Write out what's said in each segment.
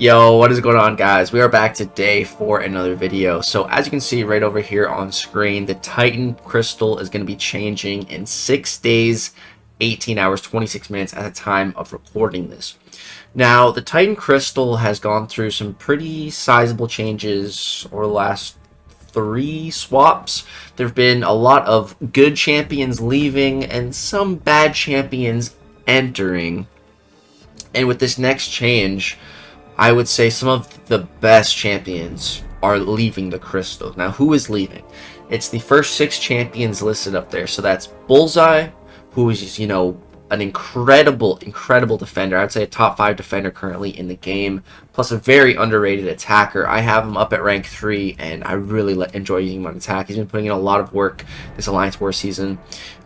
Yo, what is going on, guys? We are back today for another video. So as you can see right over here on screen, the Titan Crystal is going to be changing in 6 days, 18 hours, 26 minutes at the time of recording this. Now, the Titan Crystal has gone through some pretty sizable changes over the last 3 swaps. There have been a lot of good champions leaving and some bad champions entering. And with this next change, I would say some of the best champions are leaving the Crystal. Now, who is leaving? It's the first 6 champions listed up there. So that's Bullseye, who is, an incredible defender. I'd say a top 5 defender currently in the game, plus a very underrated attacker. I have him up at rank 3, and I really enjoy using him on attack. He's been putting in a lot of work this Alliance War season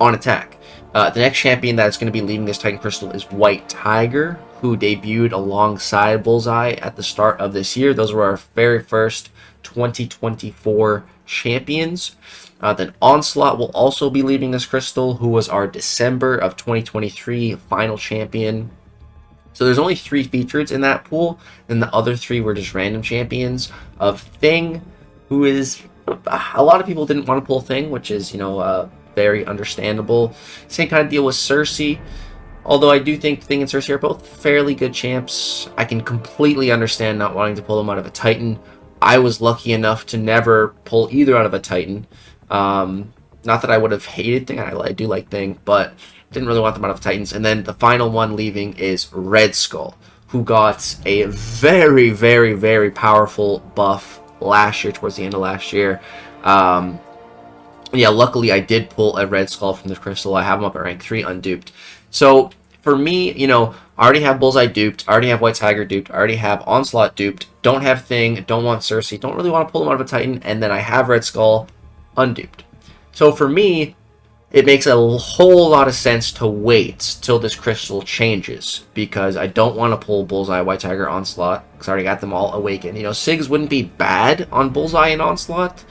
on attack. The next champion that's going to be leaving this Titan Crystal is White Tiger, who debuted alongside Bullseye at the start of this year. Those were our very first 2024 champions. Then Onslaught will also be leaving this Crystal, who was our December of 2023 final champion. So there's only 3 featured in that pool, and the other 3 were just random champions of Thing, who is... a lot of people didn't want to pull Thing, which is, very understandable. Same kind of deal with Cersei. Although I do think Thing and Cersei are both fairly good champs, I can completely understand not wanting to pull them out of a Titan. I was lucky enough to never pull either out of a Titan. Not that I would have hated Thing, I do like Thing, but didn't really want them out of Titans. And then the final one leaving is Red Skull, who got a very powerful buff last year, towards the end of last year. Yeah, luckily I did pull a Red Skull from the Crystal. I have him up at rank 3 unduped. So for me, I already have Bullseye duped, I already have White Tiger duped, I already have Onslaught duped, don't have Thing, don't want Cersei, don't really want to pull them out of a Titan, and then I have Red Skull unduped. So for me, it makes a whole lot of sense to wait till this Crystal changes, because I don't want to pull Bullseye, White Tiger, Onslaught, because I already got them all awakened. Sigs wouldn't be bad on Bullseye and Onslaught,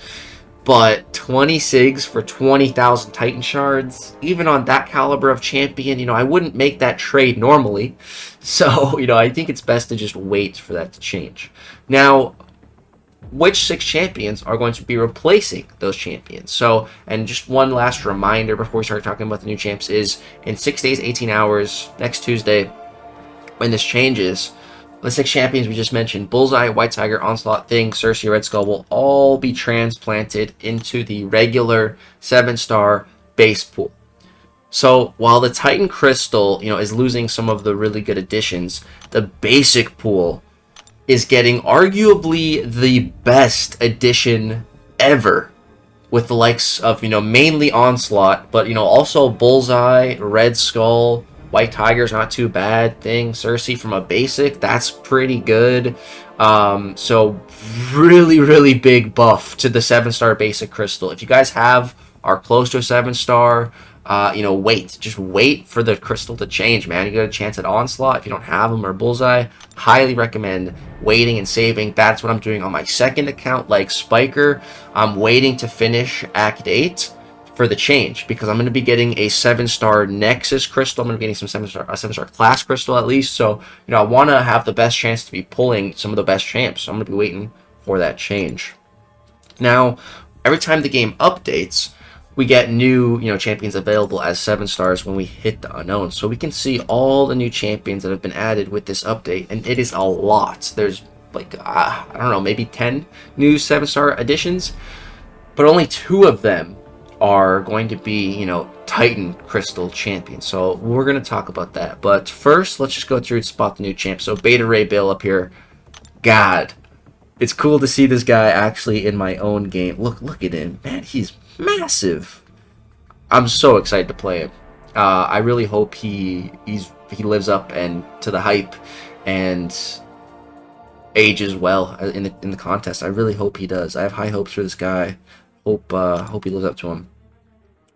but 20 SIGs for 20,000 Titan Shards, even on that caliber of champion, I wouldn't make that trade normally. So, I think it's best to just wait for that to change. Now, which 6 champions are going to be replacing those champions? So, and just one last reminder before we start talking about the new champs is, in 6 days, 18 hours, next Tuesday, when this changes, the 6 champions we just mentioned, Bullseye, White Tiger, Onslaught, Thing, Cersei, Red Skull, will all be transplanted into the regular 7-star base pool. So while the Titan Crystal, is losing some of the really good additions, the basic pool is getting arguably the best addition ever, with the likes of, mainly Onslaught, but, also Bullseye, Red Skull, White Tiger's not too bad. Thing, Cersei from a basic, that's pretty good. So really big buff to the 7-star basic Crystal. If you guys are close to a 7-star, just wait for the Crystal to change, man. You got a chance at Onslaught if you don't have them, or Bullseye. Highly recommend waiting and saving. That's what I'm doing on my second account, like Spiker. I'm waiting to finish Act 8 for the change, because I'm going to be getting a 7-star Nexus Crystal. I'm going to be getting some 7-star class Crystal at least. So, I want to have the best chance to be pulling some of the best champs. So I'm going to be waiting for that change. Now, every time the game updates, we get new, champions available as 7-stars when we hit the unknown. So we can see all the new champions that have been added with this update, and it is a lot. There's like, I don't know, maybe 10 new 7-star additions, but only 2 of them are going to be, Titan Crystal champions. So we're going to talk about that. But first, let's just go through and spot the new champ. So Beta Ray Bill up here. God, it's cool to see this guy actually in my own game. Look at him, man. He's massive. I'm so excited to play him. I really hope he lives up and to the hype and ages well in the contest. I really hope he does. I have high hopes for this guy. Hope he lives up to him.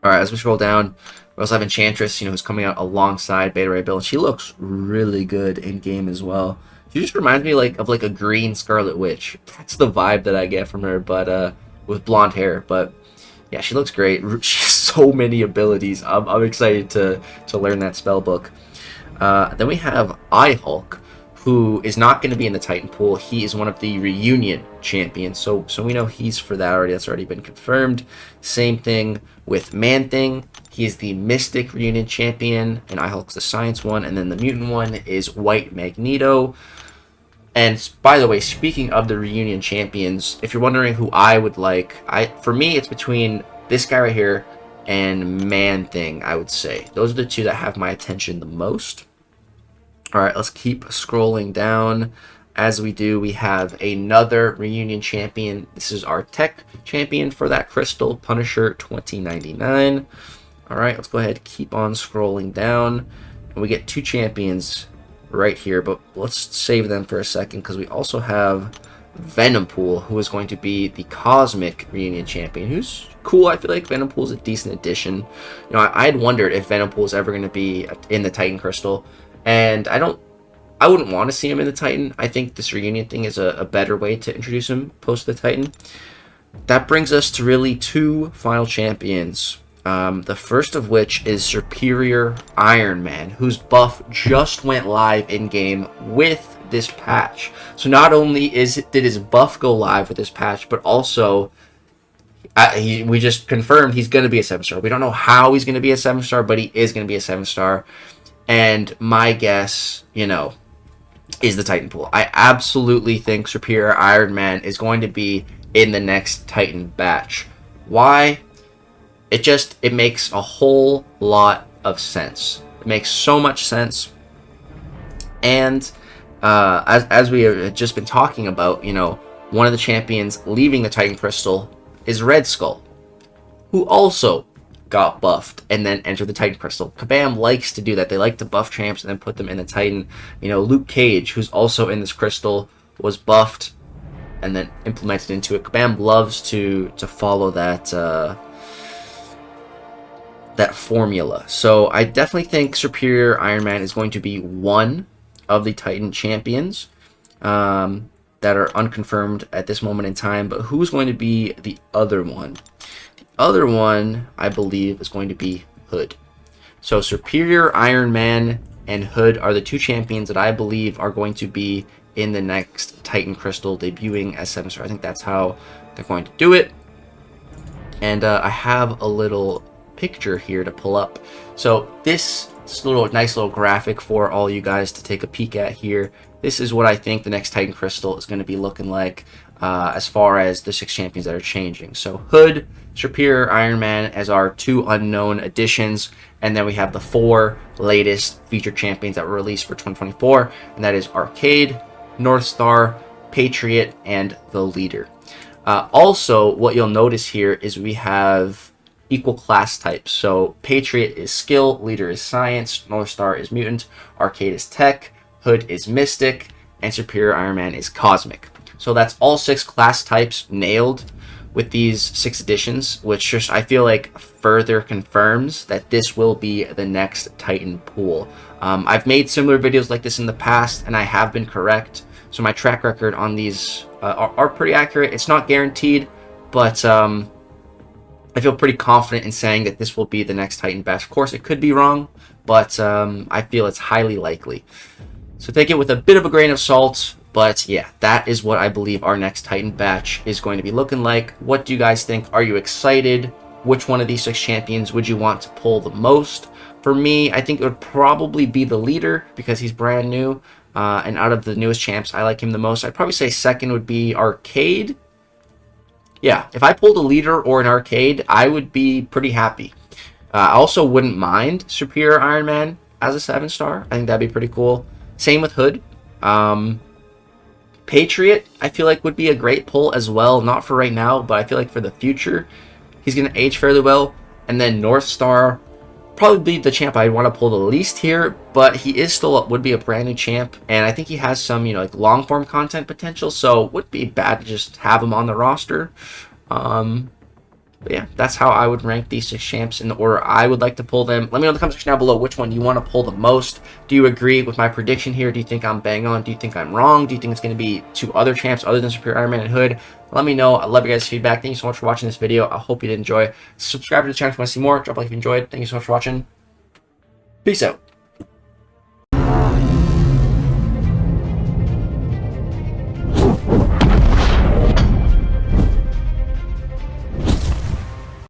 All right, as we scroll down, we also have Enchantress, who's coming out alongside Beta Ray Bill, and she looks really good in game as well. She just reminds me of a green Scarlet Witch. That's the vibe that I get from her, but with blonde hair. But yeah, she looks great. She has so many abilities. I'm excited to learn that spell book. Then we have Hulk, who is not going to be in the Titan pool. He is one of the reunion champions, so we know he's for that already. That's already been confirmed. Same thing with Man-Thing. He is the Mystic reunion champion, and I-Hulk's the Science one, and then the Mutant one is White Magneto. And by the way, speaking of the reunion champions, if you're wondering who I would like, for me it's between this guy right here and Man-Thing, I would say. Those are the two that have my attention the most. Alright, let's keep scrolling down. As we do, we have another reunion champion. This is our tech champion for that crystal, Punisher 2099. Alright, let's go ahead, keep on scrolling down. And we get two champions right here, but let's save them for a second because we also have Venompool, who is going to be the Cosmic reunion champion, who's cool. I feel like Venompool is a decent addition. You know, I had wondered if Venompool is ever going to be in the Titan Crystal, and I wouldn't want to see him in the Titan. I think this reunion thing is a better way to introduce him post the Titan. That brings us to really two final champions. The first of which is Superior Iron Man, whose buff just went live in-game with this patch. So not only did his buff go live with this patch, but also we just confirmed he's going to be a 7-star. We don't know how he's going to be a 7-star, but he is going to be a 7-star. And my guess, you know, is the Titan pool. I absolutely think Superior Iron Man is going to be in the next Titan batch. Why? It makes a whole lot of sense. It makes so much sense. And as we have just been talking about, you know, one of the champions leaving the Titan Crystal is Red Skull, who also got buffed and then entered the Titan Crystal. Kabam likes to do that. They like to buff champs and then put them in the Titan. You know, Luke Cage, who's also in this crystal, was buffed and then implemented into it. Kabam loves to follow that that formula. So I definitely think Superior Iron Man is going to be one of the Titan champions that are unconfirmed at this moment in time. But who's going to be the other one? The other one, I believe, is going to be Hood. So Superior Iron Man and Hood are the two champions that I believe are going to be in the next Titan Crystal, debuting as 7-star. I think that's how they're going to do it. And I have a little picture here to pull up. So this nice little graphic for all you guys to take a peek at here. This is what I think the next Titan Crystal is going to be looking like as far as the 6 champions that are changing. So Hood, Superior Iron Man as our 2 unknown additions, and then we have the 4 latest featured champions that were released for 2024, and that is Arcade, Northstar, Patriot, and the Leader. Also, what you'll notice here is we have equal class types. So Patriot is skill, Leader is science, Northstar is mutant, Arcade is tech, Hood is mystic, and Superior Iron Man is cosmic. So that's all 6 class types nailed with these 6 additions, which just I feel like further confirms that this will be the next Titan pool. I've made similar videos like this in the past, and I have been correct. So my track record on these are pretty accurate. It's not guaranteed, but I feel pretty confident in saying that this will be the next Titan batch. Of course, it could be wrong, but I feel it's highly likely. So take it with a bit of a grain of salt, but yeah, that is what I believe our next Titan batch is going to be looking like. What do you guys think? Are you excited? Which one of these 6 champions would you want to pull the most? For me, I think it would probably be the Leader because he's brand new. And out of the newest champs, I like him the most. I'd probably say second would be Arcade. Yeah, if I pulled a Leader or an Arcade, I would be pretty happy. I also wouldn't mind Superior Iron Man as a 7-star. I think that'd be pretty cool. Same with Hood. Patriot, I feel like would be a great pull as well. Not for right now, but I feel like for the future, he's going to age fairly well. And then Northstar, probably be the champ I'd want to pull the least here, but he is still would be a brand new champ, and I think he has some, you know, like long form content potential, so it wouldn't be bad to just have him on the roster. But yeah, that's how I would rank these 6 champs in the order I would like to pull them. Let me know in the comment section down below which one you want to pull the most. Do you agree with my prediction here? Do you think I'm bang on? Do you think I'm wrong? Do you think it's going to be 2 other champs other than Superior Iron Man and Hood? Let me know. I love your guys' feedback. Thank you so much for watching this video. I hope you did enjoy. Subscribe to the channel if you want to see more. Drop a like if you enjoyed. Thank you so much for watching. Peace out.